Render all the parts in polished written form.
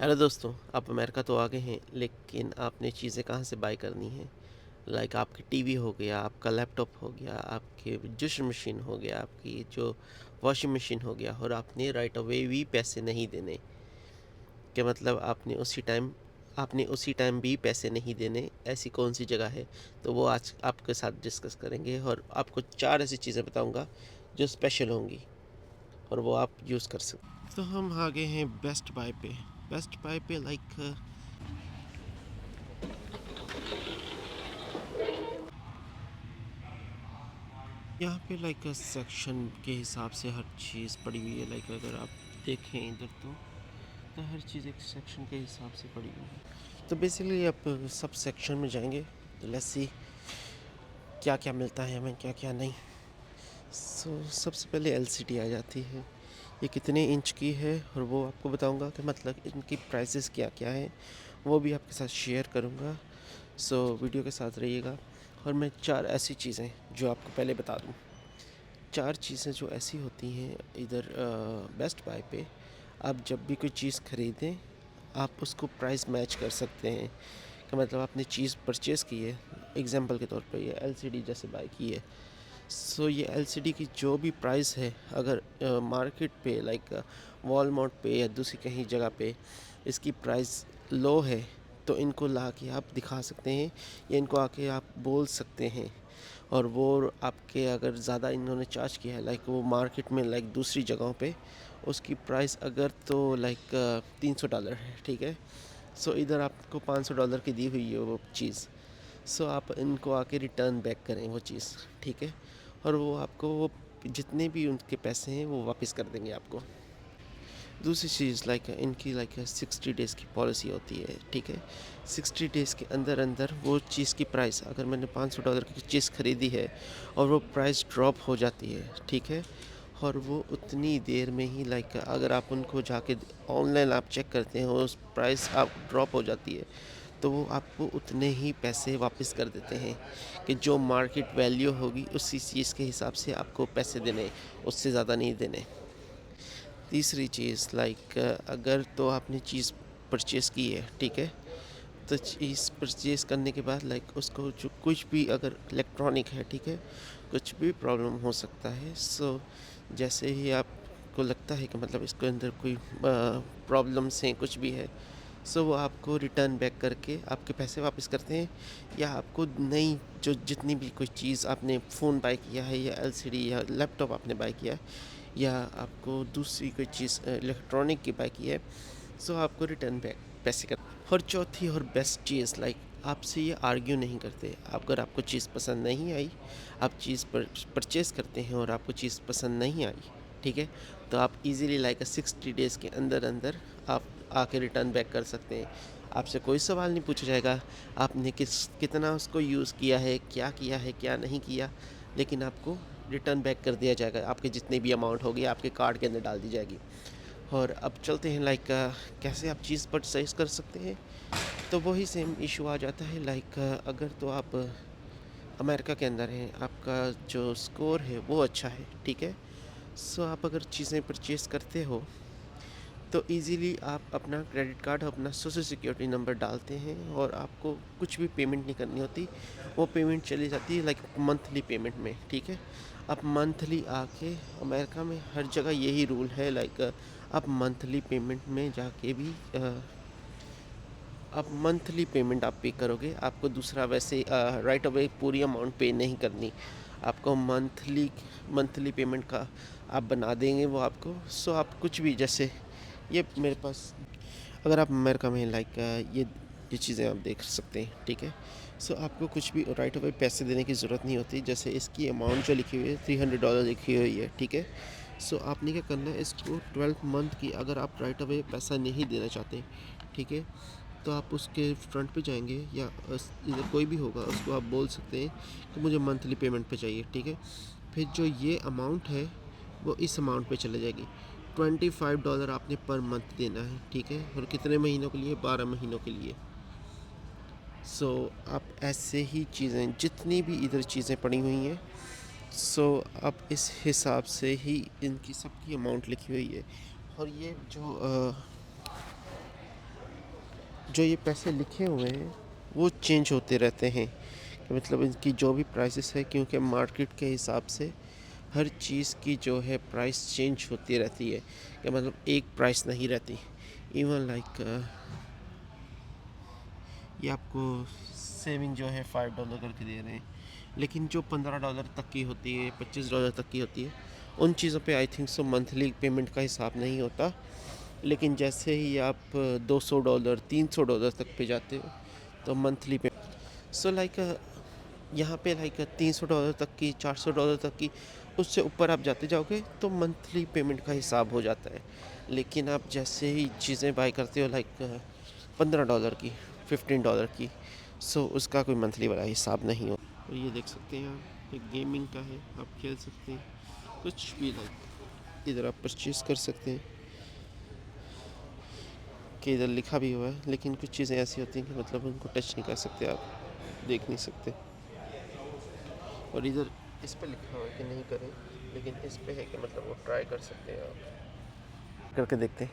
Hello दोस्तों, आप America तो आ गए हैं, लेकिन आपने चीज़ें कहाँ से बाय करनी है? लाइक आपकी टीवी हो गया, आपका लैपटॉप हो गया, आपके डिश मशीन हो गया, आपकी जो वॉशिंग मशीन हो गया, और आपने राइट अवे भी पैसे नहीं देने। क्या मतलब आपने उसी टाइम भी पैसे नहीं देने, ऐसी कौन सी जगह है? तो वो आज आपके साथ डिस्कस करेंगे, और आपको 4 ऐसी चीज़ें बताऊँगा जो स्पेशल होंगी और वो आप यूज़ कर सकते। तो हम आ गए हैं बेस्ट बाय पे। बेस्ट बाय पे लाइक यहाँ पे लाइक सेक्शन के हिसाब से हर चीज़ पड़ी हुई है। लाइक अगर आप देखें इधर तो हर चीज़ एक सेक्शन के हिसाब से पड़ी हुई है। तो बेसिकली आप सब सेक्शन में जाएंगे तो लेट्स सी क्या क्या मिलता है हमें, क्या क्या नहीं। सबसे पहले एलसीडी आ जाती है। ये कितने इंच की है और वो आपको बताऊंगा कि मतलब इनकी प्राइसेस क्या क्या है, वो भी आपके साथ शेयर करूंगा। वीडियो के साथ रहिएगा। और मैं 4 ऐसी चीज़ें जो आपको पहले बता दूं। 4 चीज़ें जो ऐसी होती हैं इधर बेस्ट बाय पे। आप जब भी कोई चीज़ ख़रीदें, आप उसको प्राइस मैच कर सकते हैं। कि मतलब आपने चीज़ परचेज़ की है, एग्जांपल के तौर पे ये एलसीडी जैसे बाय की है। ये एलसीडी की जो भी प्राइस है, अगर मार्केट पे लाइक वॉलमार्ट पे या दूसरी कहीं जगह पे इसकी प्राइस लो है, तो इनको ला के आप दिखा सकते हैं या इनको आके आप बोल सकते हैं। और वो आपके अगर ज़्यादा इन्होंने चार्ज किया है, लाइक वो मार्केट में लाइक दूसरी जगहों पे उसकी प्राइस अगर तो लाइक $300 है, ठीक है। इधर आपको $500 की दी हुई है वो चीज़। आप इनको आके रिटर्न बैक करें वो चीज़, ठीक है। और वो आपको वो जितने भी उनके पैसे हैं वो वापस कर देंगे आपको। दूसरी चीज़ लाइक इनकी लाइक 60 डेज़ की पॉलिसी होती है, ठीक है। 60 डेज़ के अंदर अंदर वो चीज़ की प्राइस, अगर मैंने $500 की चीज़ ख़रीदी है और वो प्राइस ड्रॉप हो जाती है, ठीक है। और वो उतनी देर में ही लाइक अगर आप उनको जाके ऑनलाइन आप चेक करते हैं और उस प्राइस आप ड्रॉप हो जाती है, तो वो आपको उतने ही पैसे वापस कर देते हैं कि जो मार्केट वैल्यू होगी उसी चीज़ के हिसाब से आपको पैसे देने, उससे ज़्यादा नहीं देने। तीसरी चीज़ लाइक अगर तो आपने चीज़ परचेज़ की है, ठीक है। तो चीज़ परचेज़ करने के बाद लाइक उसको जो कुछ भी अगर इलेक्ट्रॉनिक है, ठीक है, कुछ भी प्रॉब्लम हो सकता है। जैसे ही आपको लगता है कि मतलब इसके अंदर कोई प्रॉब्लम्स हैं, कुछ भी है, वो आपको रिटर्न बैक करके आपके पैसे वापस करते हैं। या आपको नई जो जितनी भी कोई चीज़ आपने फ़ोन बाय किया है या एलसीडी या लैपटॉप आपने बाय किया है, या आपको दूसरी कोई चीज़ इलेक्ट्रॉनिक की बाय की है, आपको रिटर्न बैक पैसे कर। और चौथी और बेस्ट चीज़ लाइक आपसे ये आर्ग्यू नहीं करते। अगर आपको चीज़ पसंद नहीं आई, आप चीज़ परचेज़ करते हैं और आपको चीज़ पसंद नहीं आई, ठीक है, तो आप इजीली लाइक 60 डेज़ के अंदर अंदर आप आके रिटर्न बैक कर सकते हैं। आपसे कोई सवाल नहीं पूछा जाएगा आपने कितना उसको यूज़ किया है क्या नहीं किया, लेकिन आपको रिटर्न बैक कर दिया जाएगा। आपके जितने भी अमाउंट होगी आपके कार्ड के अंदर डाल दी जाएगी। और अब चलते हैं लाइक कैसे आप चीज़ परचेज़ कर सकते हैं। तो वही सेम इशू आ जाता है लाइक अगर तो आप अमेरिका के अंदर हैं, आपका जो स्कोर है वो अच्छा है, ठीक है। आप अगर चीज़ें परचेज़ करते हो तो इजीली आप अपना क्रेडिट कार्ड, अपना सोशल सिक्योरिटी नंबर डालते हैं और आपको कुछ भी पेमेंट नहीं करनी होती। वो पेमेंट चली जाती है लाइक मंथली पेमेंट में, ठीक है। आप मंथली आके अमेरिका में हर जगह यही रूल है लाइक आप मंथली पेमेंट में जाके भी आप मंथली पेमेंट आप पे करोगे। आपको दूसरा वैसे राइट अवे पूरी अमाउंट पे नहीं करनी। आपको मंथली पेमेंट का आप बना देंगे वो आपको। आप कुछ भी जैसे ये मेरे पास, अगर आप अमेरिका में लाइक ये चीज़ें आप देख सकते हैं, ठीक है। आपको कुछ भी राइट अवे पैसे देने की ज़रूरत नहीं होती। जैसे इसकी अमाउंट जो लिखी हुई है $300 लिखी हुई है, ठीक है। आपने क्या करना है, इसको 12 मंथ की अगर आप राइट अवे पैसा नहीं देना चाहते, ठीक है, तो आप उसके फ्रंट पे जाएंगे या इधर कोई भी होगा उसको आप बोल सकते हैं कि मुझे मंथली पेमेंट पे चाहिए, ठीक है। फिर जो ये अमाउंट है वो इस अमाउंट पे चले जाएगी। $25 आपने पर मंथ देना है, ठीक है। और कितने महीनों के लिए? 12 महीनों के लिए। आप ऐसे ही चीज़ें जितनी भी इधर चीज़ें पड़ी हुई हैं, आप इस हिसाब से ही इनकी सबकी अमाउंट लिखी हुई है। और ये जो जो ये पैसे लिखे हुए हैं वो चेंज होते रहते हैं, कि मतलब इनकी जो भी प्राइसेस है, क्योंकि मार्केट के हिसाब से हर चीज़ की जो है प्राइस चेंज होती रहती है, कि मतलब एक प्राइस नहीं रहती। इवन लाइक ये आपको सेविंग जो है $5 करके दे रहे हैं, लेकिन जो $15 तक की होती है, $25 तक की होती है, उन चीज़ों पे I think so monthly payment का हिसाब नहीं होता। लेकिन जैसे ही आप $200 $300 तक पे जाते हो तो मंथली पे सो लाइक यहाँ पे लाइक $300 तक की, $400 तक की, उससे ऊपर आप जाते जाओगे तो मंथली पेमेंट का हिसाब हो जाता है। लेकिन आप जैसे ही चीज़ें बाई करते हो लाइक $15 की, $15 की, सो उसका कोई मंथली वाला हिसाब नहीं हो। और ये देख सकते हैं आप, एक गेमिंग का है, आप खेल सकते हैं कुछ भी, लाइक इधर आप परचेज़ कर सकते हैं, कि इधर लिखा भी हुआ है, लेकिन कुछ चीज़ें ऐसी होती हैं कि मतलब उनको टच नहीं कर सकते, आप देख नहीं सकते। और इधर इस पे लिखा हुआ है कि नहीं करें, लेकिन इस पे है कि मतलब वो ट्राई कर सकते हैं, आप करके देखते हैं।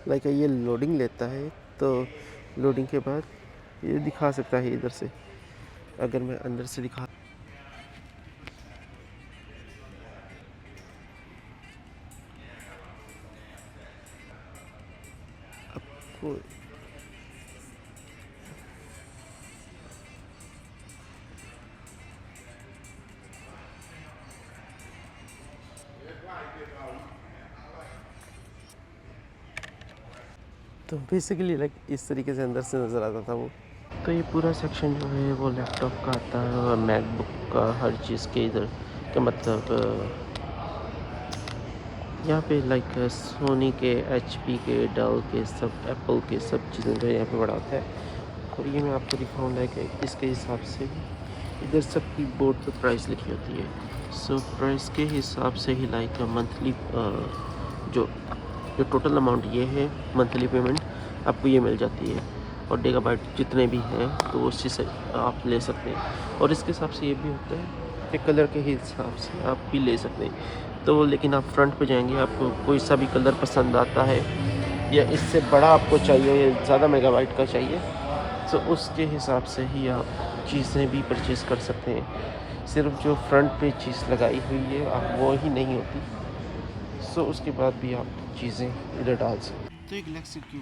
लाइक ये लोडिंग लेता है, तो लोडिंग के बाद ये दिखा सकता है इधर से। अगर मैं अंदर से दिखा आपको, तो बेसिकली लाइक इस तरीके से अंदर से नज़र आता था वो। तो ये पूरा सेक्शन जो है वो लैपटॉप का आता है और मैकबुक का, हर चीज़ के इधर का मतलब यहाँ पे लाइक सोनी के, एचपी के, डेल के, सब एप्पल के सब चीज़ें जो यहाँ पे बड़ा होता है। और ये मैं आपको दिखाऊँ लाइक इसके हिसाब से इधर सबकी बोर्ड पे प्राइस लिखी होती है। सो प्राइस के हिसाब से ही लाइक मंथली जो जो टोटल अमाउंट ये है मंथली पेमेंट आपको ये मिल जाती है। और गीगाबाइट जितने भी हैं तो उसी से आप ले सकते हैं। और इसके हिसाब से ये भी होता है कि कलर के हिसाब से आप भी ले सकते हैं। तो लेकिन आप फ्रंट पे जाएंगे, आपको कोई सा भी कलर पसंद आता है या इससे बड़ा आपको चाहिए या ज़्यादा मेगाबाइट का चाहिए, तो उसके हिसाब से ही आप चीज़ें भी परचेज़ कर सकते हैं। सिर्फ जो फ्रंट पे चीज़ लगाई हुई है आप वो ही नहीं होती, सो उसके बाद भी आप चीज़ें इधर डाल सकते हैं। तो एक लेक्सी की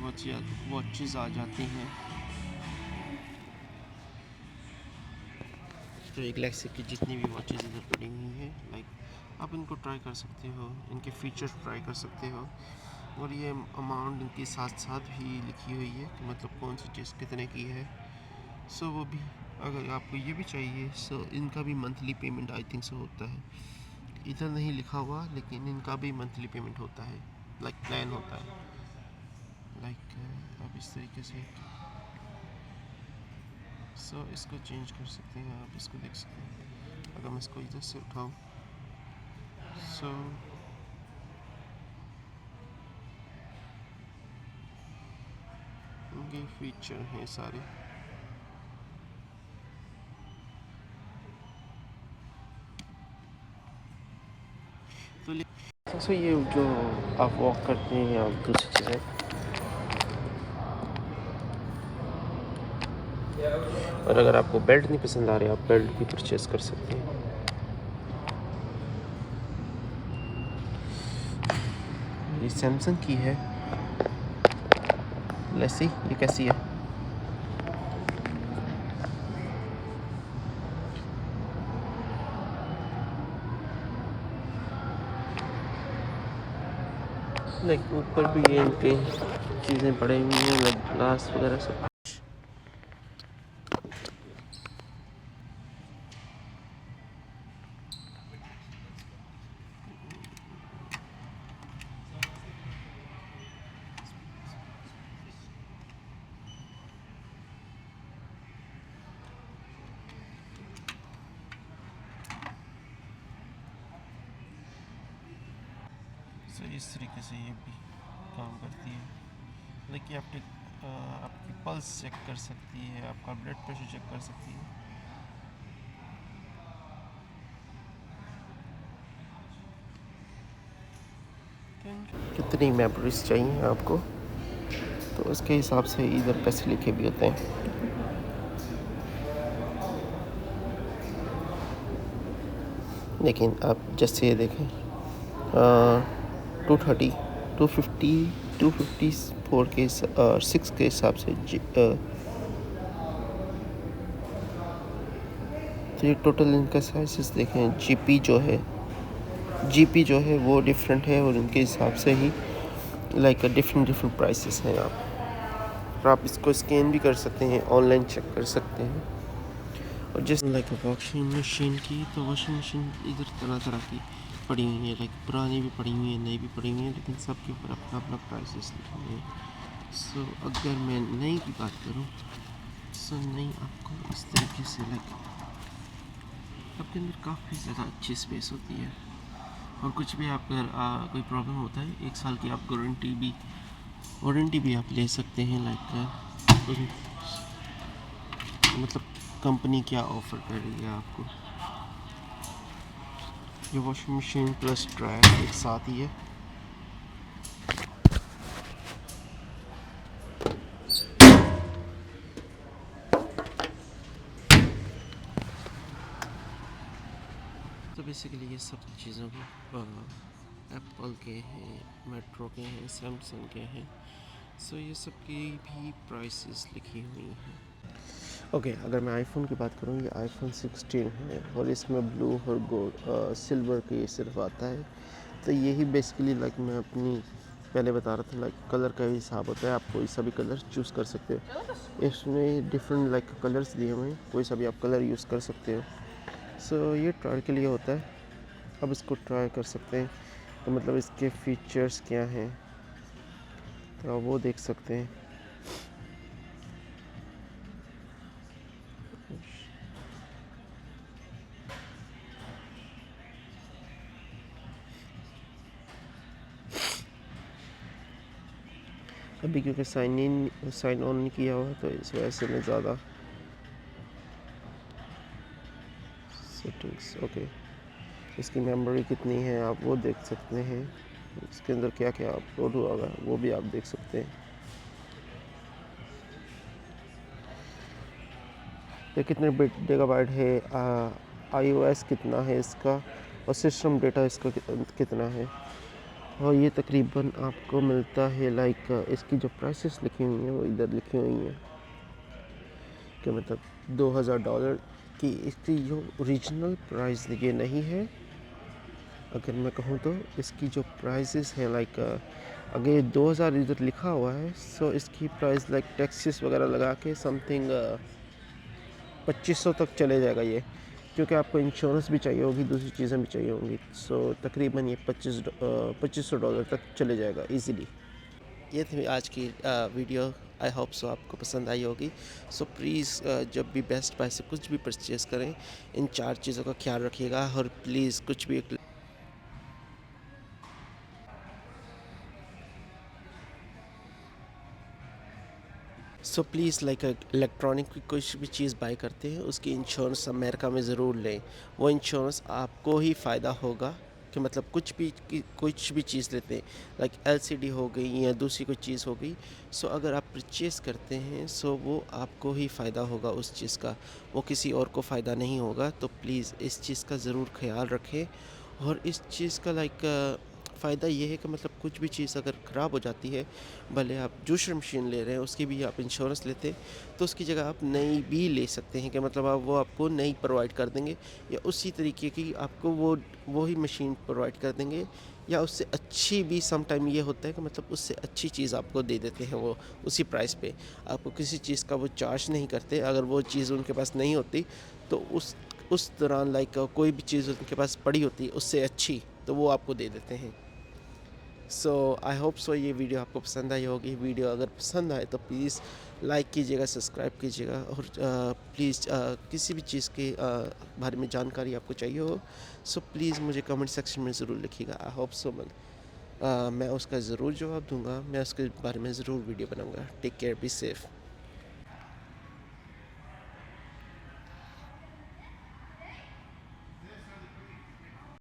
वॉचेज़ आ जाती हैं। तो एक लेक्सी की जितनी भी वॉचेज़ इधर पड़ी हुई हैं, लाइक आप इनको ट्राई कर सकते हो, इनके फीचर्स ट्राई कर सकते हो। और ये अमाउंट इनके साथ साथ भी लिखी हुई है कि मतलब कौन सी चीज़ कितने की है। सो वो भी, अगर आपको ये भी चाहिए, सो इनका भी monthly payment I think so होता है। इधर नहीं लिखा हुआ, लेकिन इनका भी मंथली पेमेंट होता है, लाइक प्लान होता है। लाइक आप इस तरीके से सो इसको चेंज कर सकते हैं, आप इसको देख सकते हैं। अगर मैं इसको इधर से उठाऊँ, सो इनके फीचर हैं सारे। तो सो ये जो आप वॉक करते हैं या दूसरी चीज़ें, और अगर आपको बेल्ट नहीं पसंद आ रहे, आप बेल्ट भी परचेज़ कर सकते हैं। ये सैमसंग की है लेसी, ये कैसी है? लाइक ऊपर भी ये इनके चीज़ें पड़ी हुई हैं, लाइक ग्लास वगैरह सब। सो इस तरीके से ये भी काम करती है। लाइक ये आपकी पल्स चेक कर सकती है, आपका ब्लड प्रेशर चेक कर सकती है। कितनी मेमोरीज चाहिए आपको, तो उसके हिसाब से इधर पैसे लिखे भी होते हैं। लेकिन आप जैसे ये देखें 230 250 254 के 6 के हिसाब से तो ये टोटल इनका साइज़ देखें। जीपी जो है वो डिफरेंट है और उनके हिसाब से ही लाइक डिफरेंट प्राइसेस हैं। आप इसको स्कैन भी कर सकते हैं, ऑनलाइन चेक कर सकते हैं। और जैसे लाइक वॉशिंग मशीन की, तो वॉशिंग मशीन इधर तरह तरह की पड़ी हुई है, लाइक पुरानी भी पड़ी हुई है, नई भी पड़ी हुई है, लेकिन सबके ऊपर अपना अपना प्राइसेस लिखे हुए हैं। सो अगर मैं नई की बात करूँ, सो नई आपको इस तरीके से लाइक आपके अंदर काफ़ी ज़्यादा अच्छी स्पेस होती है। और कुछ भी आप अगर कोई प्रॉब्लम होता है, 1 साल की आप वारंटी भी आप ले सकते हैं। लाइक मतलब कंपनी क्या ऑफ़र कर रही है आपको। ये वॉशिंग मशीन प्लस ड्रायर एक साथ ही है। तो बेसिकली ये सब चीज़ों को एप्पल के हैं, मेट्रो के हैं, सैमसंग के हैं। सो ये सब की भी प्राइसेस लिखी हुई हैं। ओके, अगर मैं आईफोन की बात करूँ, ये आईफोन 16 है और इसमें ब्लू और गोल्ड सिल्वर के सिर्फ आता है। तो यही बेसिकली लाइक मैं अपनी पहले बता रहा था, लाइक कलर का ही हिसाब होता है। आप कोई सा भी कलर चूज़ कर सकते हो। इसमें डिफरेंट लाइक कलर्स दिए हुए हैं, कोई सा भी आप कलर यूज़ कर सकते हो। सो ये ट्रायल के लिए होता है, अब इसको ट्राई कर सकते हैं। तो मतलब इसके फीचर्स क्या हैं तो आप वो देख सकते हैं। अभी क्योंकि साइन ऑन नहीं किया हुआ, तो इस वजह से मैं ज़्यादा सेटिंग्स ओके। इसकी मेमोरी कितनी है आप वो देख सकते हैं। इसके अंदर क्या क्या अपलोड हुआ होगा वो भी आप देख सकते हैं। ये कितने गीगाबाइट है, iOS कितना है इसका, और सिस्टम डेटा इसका कितना है। और ये तकरीबन आपको मिलता है लाइक इसकी जो प्राइसेस लिखी हुई हैं वो इधर लिखी हुई हैं कि मतलब $2000 की इसकी जो ओरिजिनल प्राइस ये नहीं है। अगर मैं कहूँ तो इसकी जो प्राइसेस हैं लाइक अगर 2000 इधर लिखा हुआ है, सो इसकी प्राइस लाइक टैक्सेस वगैरह लगा के समथिंग 2500 तक चले जाएगा ये, क्योंकि आपको इंश्योरेंस भी चाहिए होगी, दूसरी चीज़ें भी चाहिए होंगी। सो तकरीबन ये $2500 तक चले जाएगा इजीली। ये थी आज की वीडियो। आई होप सो आपको पसंद आई होगी। सो प्लीज़ जब भी बेस्ट बाय से कुछ भी परचेज़ करें, इन 4 चीज़ों का ख्याल रखिएगा। और प्लीज़ कुछ भी प्लीज़ लाइक इलेक्ट्रॉनिक की कुछ भी चीज़ बाय करते हैं उसकी इंश्योरेंस अमेरिका में ज़रूर लें। वो इंश्योरेंस आपको ही फ़ायदा होगा कि मतलब कुछ भी चीज़ लेते हैं, लाइक एलसीडी हो गई या दूसरी कोई चीज़ हो गई। सो अगर आप परचेज़ करते हैं, सो वो आपको ही फ़ायदा होगा उस चीज़ का, वो किसी और को फ़ायदा नहीं होगा। तो प्लीज़ इस चीज़ का ज़रूर ख्याल रखें। और इस चीज़ का लाइक फ़ायदा ये है कि मतलब कुछ भी चीज़ अगर ख़राब हो जाती है, भले आप जूसर मशीन ले रहे हैं उसकी भी आप इंश्योरेंस लेते हैं, तो उसकी जगह आप नई भी ले सकते हैं कि मतलब वो आपको नई प्रोवाइड कर देंगे, या उसी तरीके की आपको वो ही मशीन प्रोवाइड कर देंगे, या उससे अच्छी भी सम टाइम ये होता है कि मतलब उससे अच्छी चीज़ आपको दे देते हैं वो उसी प्राइस पे। आपको किसी चीज़ का वो चार्ज नहीं करते। अगर वो चीज़ उनके पास नहीं होती तो उस दौरान लाइक कोई भी चीज़ उनके पास पड़ी होती है उससे अच्छी, तो वो आपको दे देते हैं। सो आई होप सो ये वीडियो आपको पसंद आई होगी। वीडियो अगर पसंद आए तो प्लीज़ लाइक कीजिएगा, सब्सक्राइब कीजिएगा। और प्लीज़ किसी भी चीज़ के बारे में जानकारी आपको चाहिए हो, सो प्लीज़ मुझे कमेंट सेक्शन में ज़रूर लिखिएगा। आई होप सो मैं उसका ज़रूर जवाब दूंगा, मैं उसके बारे में ज़रूर वीडियो बनाऊंगा। Take care, be safe.